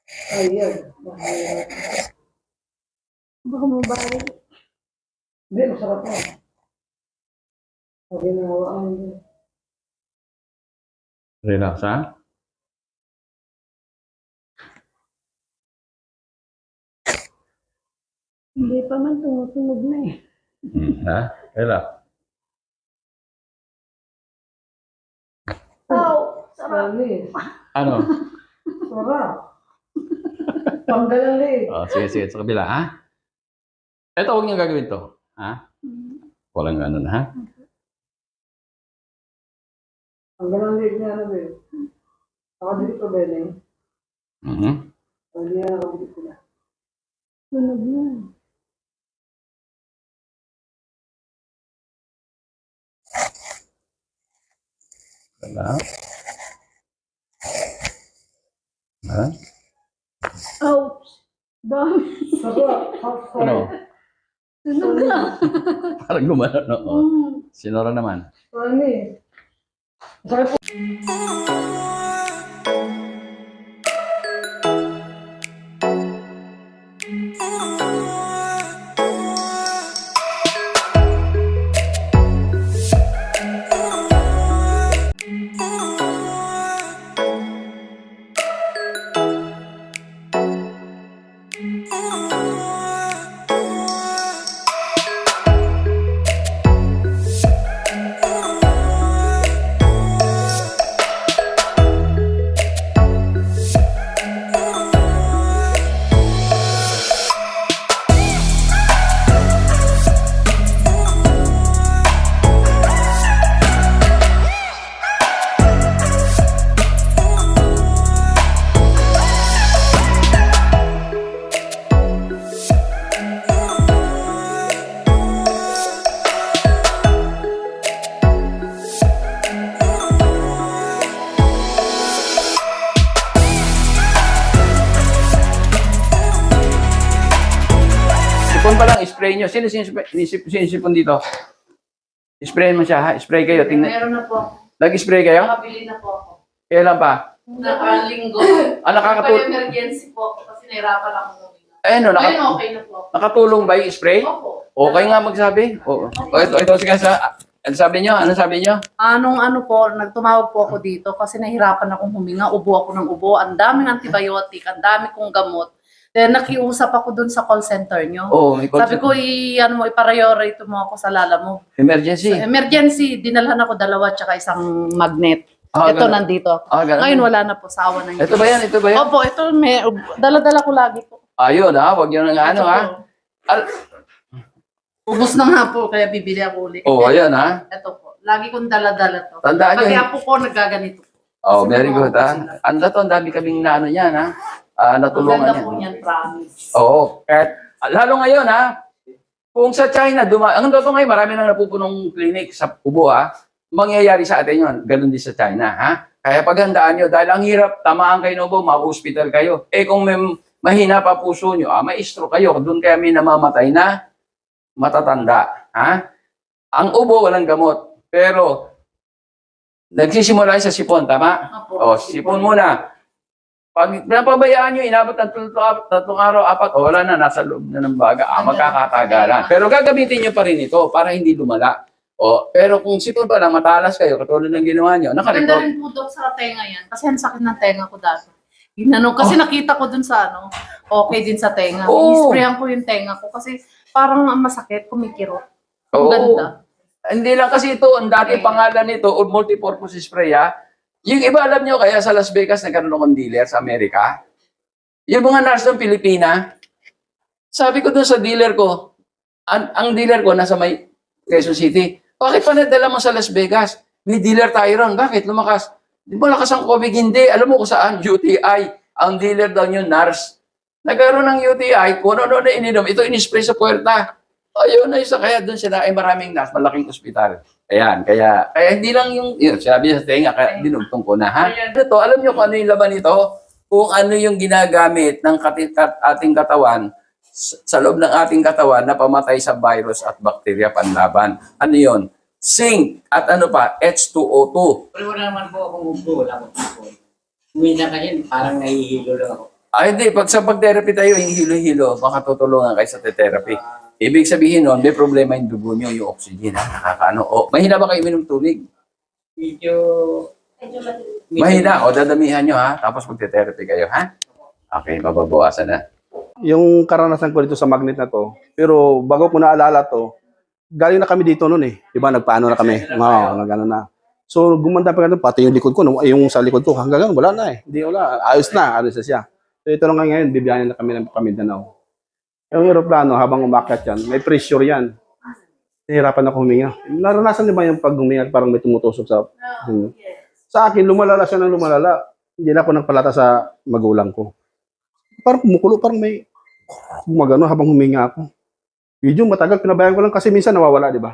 Ayan. Mahirap. Baka mabalik. Hindi, masarap na. Pag ginawaan mo. Relax, ha? Hindi pa man tumutunog na eh. Ha? Relax. Oh, sarap. Alis. Ano? Sarap. Panggaling. Oh, sige, sige. Sa kabila, ha? Ito, huwag niyo gagawin to. Ha? Walang ano na, ha? Ang galing niya na ba eh. Ako dito ba eh. Mhm. Hindi na ako dito na. Tunog na. Relax. Ha? Ouch! Dami. Sarap. Ano? Tunog na. Parang gumano, no? Oh. Mm. Sinora naman. Ani. Sarap po. Sipon pa lang, spray nyo. Sino sinisipon dito? Sprayin mo siya, ha? Spray kayo. Tingnan. Meron na po. Nag-spray kayo? Nakabili na po ako. Kailan pa? Nakalinggo. Ah, nakakatulong. Emergency po kasi nahirapan ako huminga. Eh, no, Ngayon okay na po. nakatulong ba yung spray? Opo. Okay nga magsabi. Oo. Ito, sige sa... Ano sabi nyo? Ano sabi nyo? Ano po, nagtumawag po ako dito kasi nahirapan akong huminga. Ubo ako ng ubo. Ang daming antibiotic, ang dami kong gamot. Then nakiusap ako dun sa call center nyo. Oo, may Sabi ko, i-priority mo ako sa lala mo. Emergency. Sa emergency, dinalhan ako 2 tsaka isang magnet. Ah, Ito ganun. nandito. Ah, ganun. Ngayon wala na po, sa awa ng Ito ba yan? Ito ba yan? Opo, ito, dala-dala ko lagi po. Ayun, ha? Huwag nyo nga ano, Ito ha? po. Ubus na nga po, kaya bibili ako ulit. Oo, ayan, ha? Ito po, lagi kong dala-dala to. Tandaan nyo. Pati apo ko nagaganito. Oh, Kasi very good, mga ha? sila. Ano to? Ang dami kaming na ano yan, ha? Ang Natulungan ganda yan. po niyan, promise. Oo. Kahit, lalo ngayon, ha? Kung sa China, ang totoo ngayon, marami nang napupunong clinic sa Kubo, ha? Mangyayari sa atin yun. Ganun din sa China, ha? Kaya paghandaan nyo, dahil ang hirap, tamaan kayo no, ma-hospital kayo. Eh kung may mahina pa puso nyo, may stroke kayo. Doon kaya may namamatay na matatanda. Ha? Ang ubo, walang gamot. Pero, nagsisimula sa sipon, tama? O, sipon muna. Pag napabayaan nyo, inabot ng 3 araw, 4, wala na, nasa loob na ng baga. Magkakatagalan. Pero gagamitin nyo pa rin ito para hindi lumala. O, pero kung sipon pa lang, matalas kayo, katulad ng ginawa nyo, Maganda nakarecord. rin po, Dok, sa tenga yan. Kasi ang sakit ng tenga ko dati. Ginano, kasi nakita ko dun sa okay din sa tenga. Oo. I-sprayan ko yung tenga ko kasi parang ang masakit, kumikirot. Ang Oo. ganda. Hindi lang kasi ito, ang dati pangalan nito, o multipurpose spray, ha? Yung iba, alam nyo, kaya sa Las Vegas, nagkaroon akong dealer sa Amerika. Yung mga nurse ng Pilipina, sabi ko dun sa dealer ko, ang dealer ko nasa may Quezon City, bakit pa nadala mo sa Las Vegas? May dealer tayo ron. Bakit? Lumakas. Di ba lakas ang COVID? Hindi. Alam mo kung saan? UTI. Ang dealer daw yun, nurse. Nagkaroon ng UTI, kung ano na ininom, ito in-spray sa puwerta. Ayun na isa, kaya doon sila ay maraming nurse, malaking ospital. Ayan, kaya hindi lang yun, sinabi sa tenga, kaya dinugtong ko na, ha? Ito, alam nyo kung ano yung laban nito? Kung ano yung ginagamit ng ating katawan, sa loob ng ating katawan na pamatay sa virus at bakterya panlaban. Ano yun? Zinc at ano pa? H2O2. Pero wala naman po akong upo, wala akong upo. Uwi na kayo, parang nahihilo lang ako. Hindi. Pag sa pag-therapy tayo, yung hilo-hilo, baka tutulungan kayo sa therapy. Ibig sabihin nun, may problema yung dugo nyo, yung oxygen, ha? Nakakaano. Mahina ba kayo minom tubig? Medyo Mahina. Dadamihan nyo, ha? Tapos magte-therapy kayo, ha? Okay, mababawasan na. Yung karanasan ko dito sa magnet na to, pero bago ko naalala to, galing na kami dito noon eh. Diba, nagpaano na kami. Oo, nagano na. So, gumanda pa ganun, pati yung likod ko, yung sa likod ko, hanggang ganun, wala na eh. Hindi, wala. Ayos na siya. So, ito lang ngayon, bibiyahin na kami ng Mindanao. Yung aeroplano, habang umakyat yan, may pressure yan. Nahirapan ako huminga. Naranasan niyo ba yung pag huminga, parang may tumutusok sa... Sa akin, lumalala siya ng lumalala. Hindi na ako nagpalata sa magulang ko. Parang kumukulo, parang may gumagano habang huminga ako. Medyo matagal, pinabayaan ko lang kasi minsan nawawala, di ba?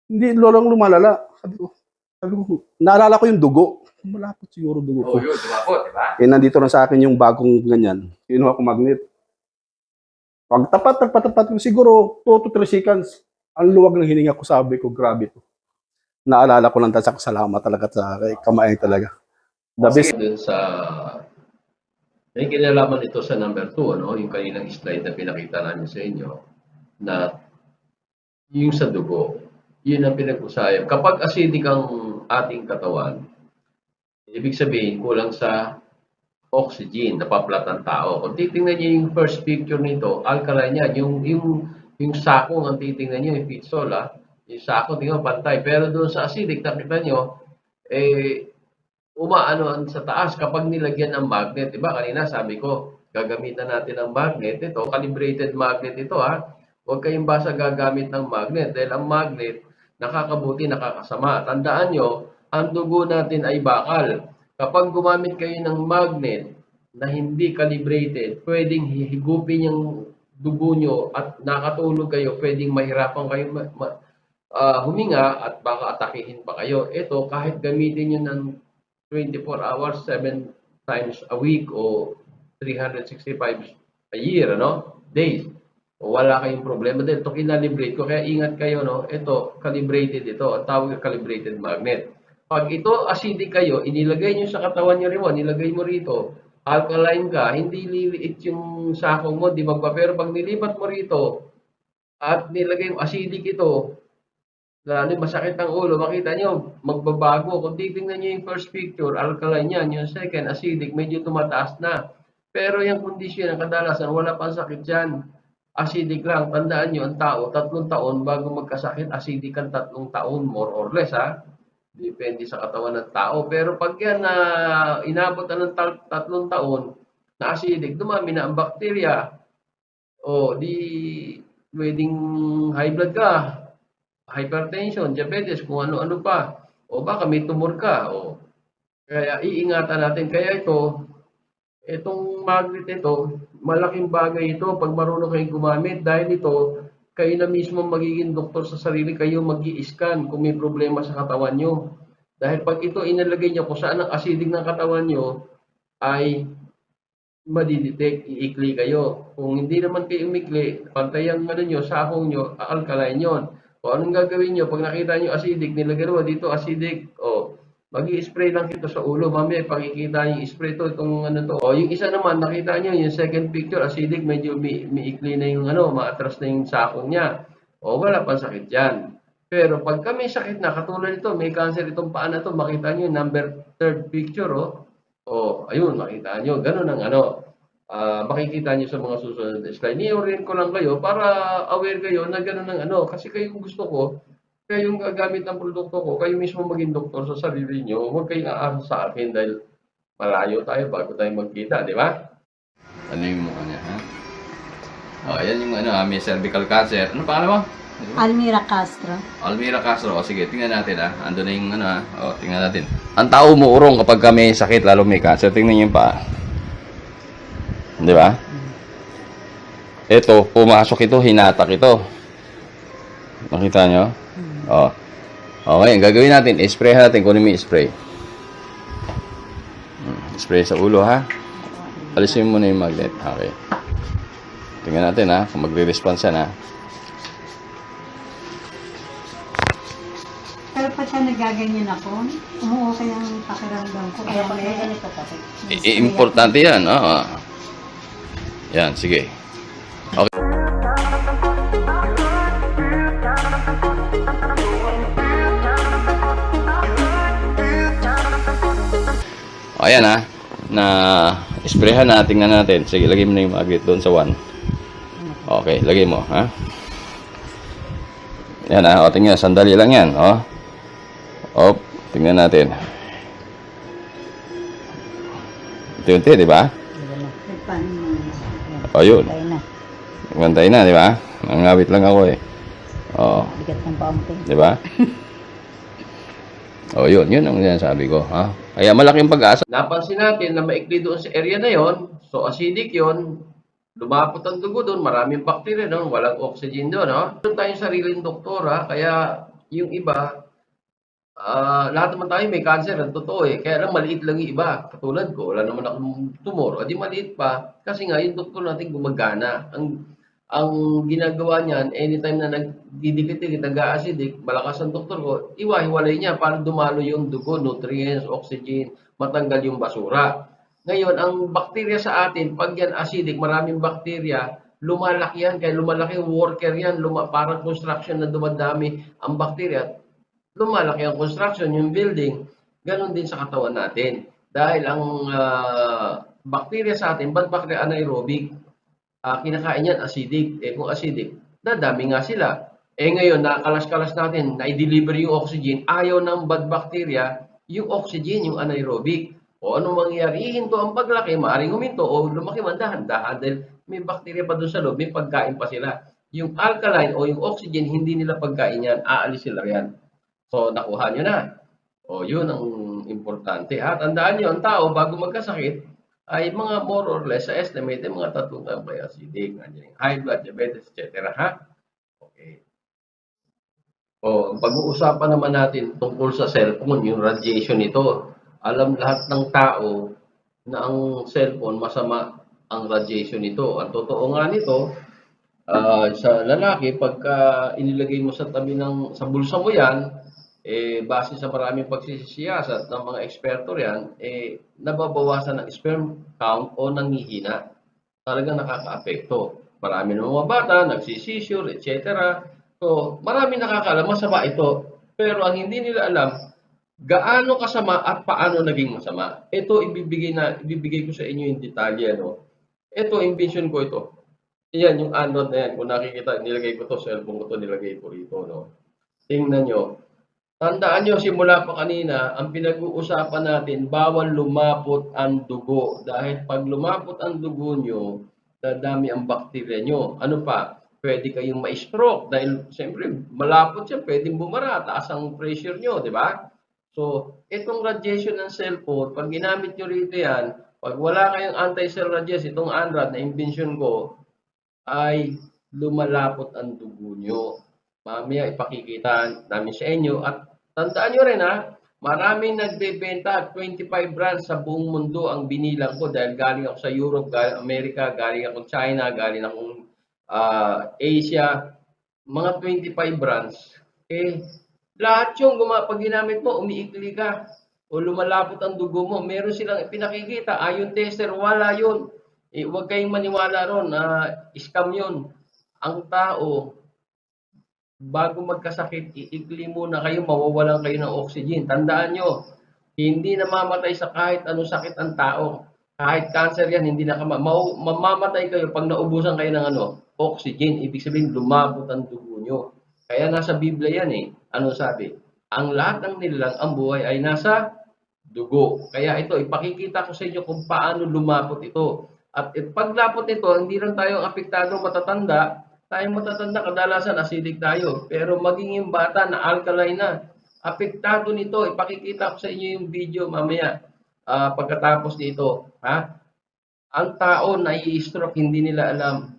Hindi, lolang lumalala. Sabi ko, naalala ko yung dugo. Malapot siguro dugo ko. Yun, dumapot, di ba? Nandito na sa akin yung bagong ganyan. Kinuha ko magnet. Pag tapat ko siguro 2 to 3 seconds. Ang luwag ng hininga ko, sabi ko, grabe to. Naalala ko lang sa salamat talaga sa kamay talaga. The best. Dun sa may kinalaman ito sa number 2, ano, yung kaninang slide na pinakita namin sa inyo, na yung sa dugo, yun ang pinag-usayan. Kapag acidic ang ating katawan, ibig sabihin kulang sa oxygen, napaplat ang tao. Kung titingnan niyo yung first picture nito, alkaline yan. Yung sakong ang titingnan niyo, yung pitsol, yung sako, tingnan pantay. Pero doon sa acidic, nakita niyo, umaano sa taas kapag nilagyan ng magnet. Diba? Kanina sabi ko, gagamitan natin ng magnet. Ito, calibrated magnet ito, ha. Huwag kayong basta gagamit ng magnet. Dahil ang magnet, nakakabuti, nakakasama. Tandaan nyo, ang dugo natin ay bakal. Kapag gumamit kayo ng magnet na hindi calibrated, pwedeng hihigupin yung dugo nyo at nakatulog kayo, pwedeng mahirapan kayo huminga at baka atakihin pa kayo. Ito, kahit gamitin nyo ng 24 hours, 7 times a week o 365 a year, days. O wala kayong problema dahil ito kinalibrate ko. Kaya ingat kayo, ito, calibrated ito. Ang tawag calibrated magnet. Pag ito acidic kayo, inilagay nyo sa katawan nyo rin, nilagay mo rito, alkaline ka, hindi liliit yung sakong mo, di ba? Pero pag nilipat mo rito, at nilagay yung acidic ito, lalo masakit ang ulo, makita nyo, magbabago. Kung titingnan nyo yung first picture, alkaline yan. Yung second, acidic, medyo tumataas na. Pero yung kondisyon, ang kadalasan, wala pang sakit dyan. Acidic lang. Tandaan nyo, ang tao, 3 taon bago magkasakit, acidic ang 3 taon, more or less, ha? Depende sa katawan ng tao. Pero pag yan na inabot na ng 3 taon na acidic, dumami na ang bakterya. O, di pwedeng high blood ka, hypertension, diabetes, kung ano-ano pa. O baka may tumor ka. O, kaya iingatan natin. Kaya itong magnet ito, malaking bagay ito pag marunong kayong gumamit. Dahil ito, kayo na mismo magiging doktor sa sarili, kayo mag-i-scan kung may problema sa katawan nyo. Dahil pag ito inalagay nyo kung saan ang acidic ng katawan nyo, ay madidetect, iikli kayo. Kung hindi naman kayo umikli, pantay ang sakong nyo, alkaline yun. O anong gagawin nyo? Pag nakita nyo acidic, nilagay mo dito acidic, mag-i-spray lang ito sa ulo. Mamaya, pakikita yung spray to, itong to. O, yung isa naman, nakita nyo, yung second picture, acidic, medyo miikli na yung maatras na yung sakong niya. O, wala pang sakit yan. Pero pag kami sakit na, katulad ito, may cancer itong paa na to, makita nyo yung number 3rd picture, O, ayun, makita nyo. Ganun ang makikita nyo sa mga susunod na slide. Ni-orient ko lang kayo para aware kayo na ganun ang Kasi kayo gusto ko, kayong gagamit ng produkto ko, kayo mismo maging doktor sa sarili nyo, huwag kayong aasa sa akin dahil malayo tayo bago tayo magkita, di ba? Ano yung mukha niya, ha? Ayan yung may cervical cancer. Ano pangalan mo? Almira Castro. Almira Castro. O sige, tingnan natin, ha? Ando na yung tingnan natin. Ang tao umuurong kapag may sakit, lalo may cancer. Tingnan niyo yung paa. Di ba? Ito, pumasok ito, hinatak ito. Nakita nyo? Okay, gagawin natin, spray natin, kunin mo yung spray. Spray sa ulo, ha? Alisin mo na yung magnet. Okay. Tingnan natin, ha? Kung magre-response yan, ha? Pero pagka nagaganyan ako, umuo kaya ang pakiramdam ko. Kaya may ganito kasi. Importante yan, Yan, sige. Okay. Ayan ha, na sprayhan na, tingnan natin. Sige, lagay mo na yung magnet doon sa 1. Okay, lagay mo, ha? Yan ha, o tingnan, sandali lang yan, o. O, tingnan natin. Unti-unti, di ba? O, yun. Mantay na, di ba? Nangawit lang ako eh. O. Bigat ng pumping. Di ba? O, yun ang sinasabi ko, ha? Kaya malaking pag-asa. Napansin natin na maikli doon sa area na yon, so acidic yon, lumapot ang dugo doon, maraming bacteria doon, walang oxygen doon. No? Doon tayong sariling doktora, kaya yung iba, lahat naman tayo may cancer, ang totoo eh. Kaya lang maliit lang yung iba. Katulad ko, wala naman akong tumor. O di maliit pa, kasi nga yung doktor natin gumagana. Ang ginagawa niyan, anytime na nagdidikit-dikit, nag-acidic, malakas ang doktor ko, iwa-hiwalay niya para dumalo yung dugo, nutrients, oxygen, matanggal yung basura. Ngayon, ang bakterya sa atin, pag yan acidic, maraming bakterya, lumalaki yan, kaya lumalaki yung worker yan, parang construction na dumadami ang bakterya, lumalaki ang construction, yung building, ganun din sa katawan natin. Dahil ang bakterya sa atin, bad bacteria anaerobic, kinakain yan acidic. Kung acidic, dadami nga sila. Ngayon, nakalas-kalas natin, na-deliver yung oxygen, ayaw ng bad bacteria, yung oxygen, yung anaerobic. O ano mangyayari? Ihinto ang paglaki, maaaring huminto, o lumaki man dahan-dahan dahil may bacteria pa doon sa loob, may pagkain pa sila. Yung alkaline o yung oxygen, hindi nila pagkain yan, aalis sila yan. So, nakuha nyo na. O, yun ang importante. Tandaan nyo, ang tao, bago magkasakit, ay mga more or less sa estimate, mga 3 taon by acidic, high blood, diabetes, etc. Ha? Okay. O, pag-uusapan naman natin tungkol sa cellphone, yung radiation nito. Alam lahat ng tao na ang cellphone, masama ang radiation nito. Ang totoo nga nito, sa lalaki, pagka inilagay mo sa tabi sa bulsa mo yan, base sa maraming pagsisiyasat ng mga eksperto riyan, nababawasan ng sperm count o nanghihina. Talagang nakaka-apekto. Marami ng mga bata, nagsisisure, etc. So, marami nakakaalam, masama ito. Pero ang hindi nila alam, gaano kasama at paano naging masama. Ito, ibibigay ko sa inyo yung detalye. No? Ito, invention ko ito. Yan, yung Android na yan. Kung nakikita, nilagay ko to, cellphone ko to, nilagay ko rito. No? Tingnan nyo. Tandaan nyo, simula pa kanina, ang pinag-uusapan natin, bawal lumapot ang dugo. Dahil pag lumapot ang dugo nyo, dadami ang bakterya nyo. Ano pa? Pwede kayong ma-stroke. Dahil, siyempre, malapot yan, pwedeng bumara, taas ang pressure nyo, di ba? So, itong radiation ng cellphone, pag ginamit nyo rito yan, pag wala kayong anti-cell radiation, itong Android na invention ko, ay lumalapot ang dugo nyo. Mamaya ipakikita namin sa inyo. At tandaan nyo rin maraming nagbebenta, 25 brands sa buong mundo ang binilang ko dahil galing ako sa Europe, galing Amerika, galing ako China, galing akong Asia, mga 25 brands. Lahat yung pag ginamit mo, umiikli ka o lumalapot ang dugo mo, meron silang pinakikita, ayon tester, wala yun. Huwag kayong maniwala ron, scam yun. Ang tao, bago magkasakit, iikli muna kayo, mawawalan kayo ng oxygen. Tandaan nyo, hindi namamatay sa kahit anong sakit ang tao. Kahit cancer yan, hindi na mamamatay kayo pag naubusan kayo ng oxygen. Ibig sabihin, lumabot ang dugo nyo. Kaya nasa Biblia yan Ano sabi? Ang lahat ng nilalang ang buhay ay nasa dugo. Kaya ito, ipakikita ko sa inyo kung paano lumapot ito. At paglapot nito, hindi lang tayo apektado matatanda. Tayong matatanda, kadalasan acidic tayo. Pero maging yung bata na alkaline na, apektado nito. Ipakikita ko sa inyo yung video mamaya pagkatapos nito. Ang tao na i-stroke, hindi nila alam.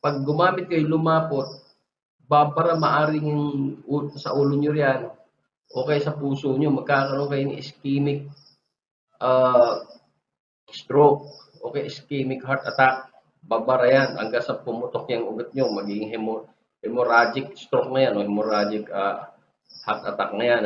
Pag gumamit kayo, lumapot, babara maaring sa ulo nyo riyan o kaya sa puso nyo, magkakaroon kayo ng ischemic stroke o kaya ischemic heart attack. Babara yan hanggang sa pumutok yung ugat nyo, magiging hemorrhagic stroke na yan o hemorrhagic heart attack na yan.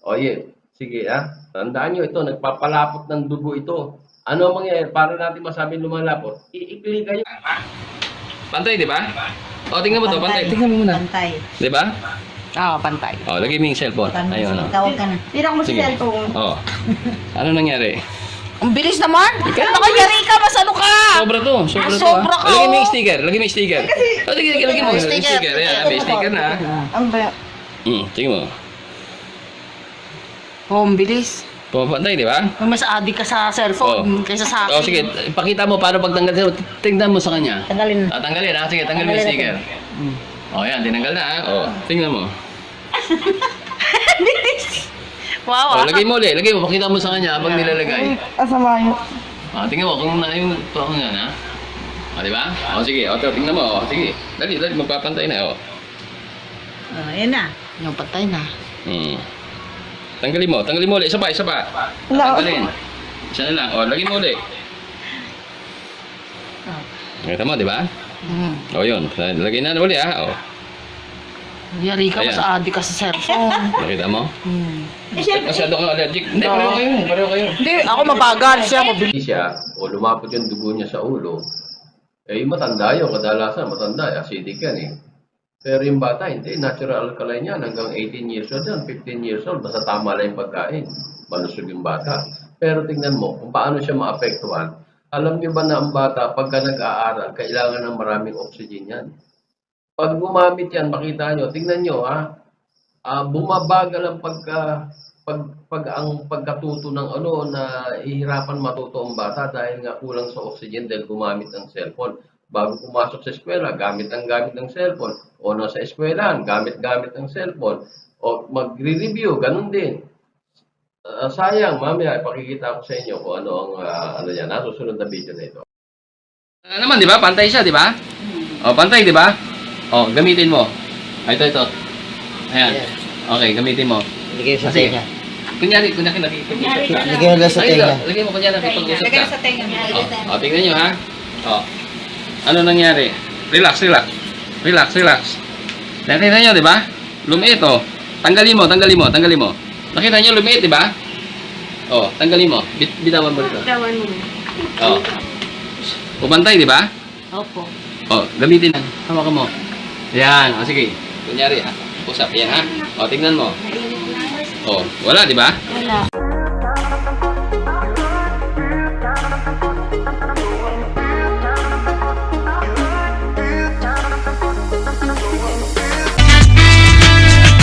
O yun, sige Tandaan nyo ito, nagpapalapot ng dugo ito. Ano ang mangyayari? Para natin masabi lumalapot, i-click kayo. Pantay, di ba? O, tingnan mo to, pantay. Tingnan mo muna. Pantay. Di ba? Oo, pantay. O, lagay mo yung cellphone. Ayun, o. Tawag ka na. Tira mo si Sige. cellphone. O. Ano nangyari? Ang bilis naman! Nakayari ka, mas ano ka! Sobra to. Sobra to. sobra ka, Lagay mo yung oh. sticker. Lagay mo yung sticker. O, lagay mo yung sticker. Ayan, may sticker na. Ang ba? Tingnan mo. Oh, ang bilis. Pumapantay, di ba? Mas adik ka sa cellphone kaysa sa akin. O, sige. Ipakita mo paano pagtanggal. Tingnan mo sa kanya. Tanggalin. Tanggalin, ha? Sige, tanggal mo yung sticker. O, yan. Tinanggal na, ha? O, tingnan mo. Wow, O, lagay mo ulit. Lagay mo. Pakita mo sa kanya habang nilalagay. Asama yun. Tingnan mo kung na yung tuwang yan, ha? Di ba? O, sige. O, tingnan mo. O, sige. Dali, magpapantay na, o. Ayan na. Yung patay na. Tanggalin mo ulit. Isa pa. Tanggalin. Isa na lang. O, lagay mo ulit. Nakita mo, di ba? O, yun. Lagay na ulit, ha? O, Yari ka, Ayan. mas adik ka sa cellphone. nakita mo? Masyado kang allergic. Hindi, pareho kayo. Hindi, ako mabagal siya, mabilis. Siya, o lumapot yung dugo niya sa ulo, matanda yun. Kadalasan, matanda. Acidic yan, eh. Pero yung bata, hindi. Natural alkaline yan. Hanggang 18 years old yan, 15 years old. Basta tama lang yung pagkain. Malusog yung bata. Pero tingnan mo, kung paano siya maapektuhan. Alam niyo ba na ang bata, pagka nag-aaral, kailangan ng maraming oxygen yan. Pag gumamit yan, makita nyo, tingnan nyo, bumabagal ang ang pagkatuto ng na ihirapan matuto ang bata dahil nga kulang sa oxygen dahil gumamit ng cellphone. Bago pumasok sa eskwela, gamit ng cellphone. O nasa eskwelahan, gamit ng cellphone. O magre-review, ganun din. Sayang, mamaya ipakikita ko sa inyo kung ano ang yan, nasusunod na video na ito. Naman, di ba? Pantay siya, di ba? O, pantay, di ba? O, gamitin mo. Ito. Ayan. Okay, gamitin mo. Lagay sa Sige. tenga. Kunyari nakipag-usap ka. Lagay mo lang sa tenga. Lagay mo kunyari nakipag-usap ka. O, tingnan nyo, ha? O. Ano nangyari? Relax. Nakita nyo, di ba? Lumiit, o. Tanggalin mo. Nakita nyo, lumiit, di ba? O, tanggalin mo. Bitawan mo dito. O. Pumantay, di ba? Opo. O, gamitin na. Hawakan mo. Yan. O, sige. Kunyari, ha? Usap. Yan, ha? O, tingnan mo. O, wala, di ba? Wala.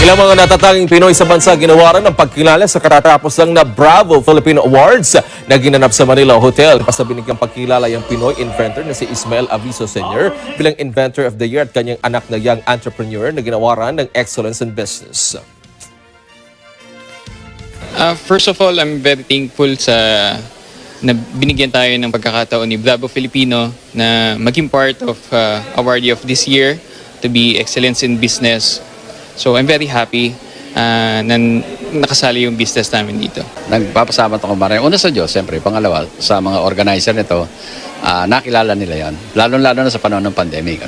Ilang mga natatanging Pinoy sa bansa ginawaran ng pagkilala sa katatapos lang na Bravo Philippine Awards na ginanap sa Manila Hotel. Basta binigyang pagkilala yung Pinoy inventor na si Ismael Aviso Sr. bilang Inventor of the Year at kanyang anak na young entrepreneur na ginawaran ng Excellence in Business. First of all, I'm very thankful na binigyan tayo ng pagkakataon ni Bravo Filipino na maging part of awardee of this year to be Excellence in Business. So I'm very happy na nakasali yung business namin dito. Nagpapasalamat ako maraming. Una sa Diyos, siyempre. Pangalawa, sa mga organizer nito, nakilala nila yon. Lalo-lalo na sa panahon ng pandemic.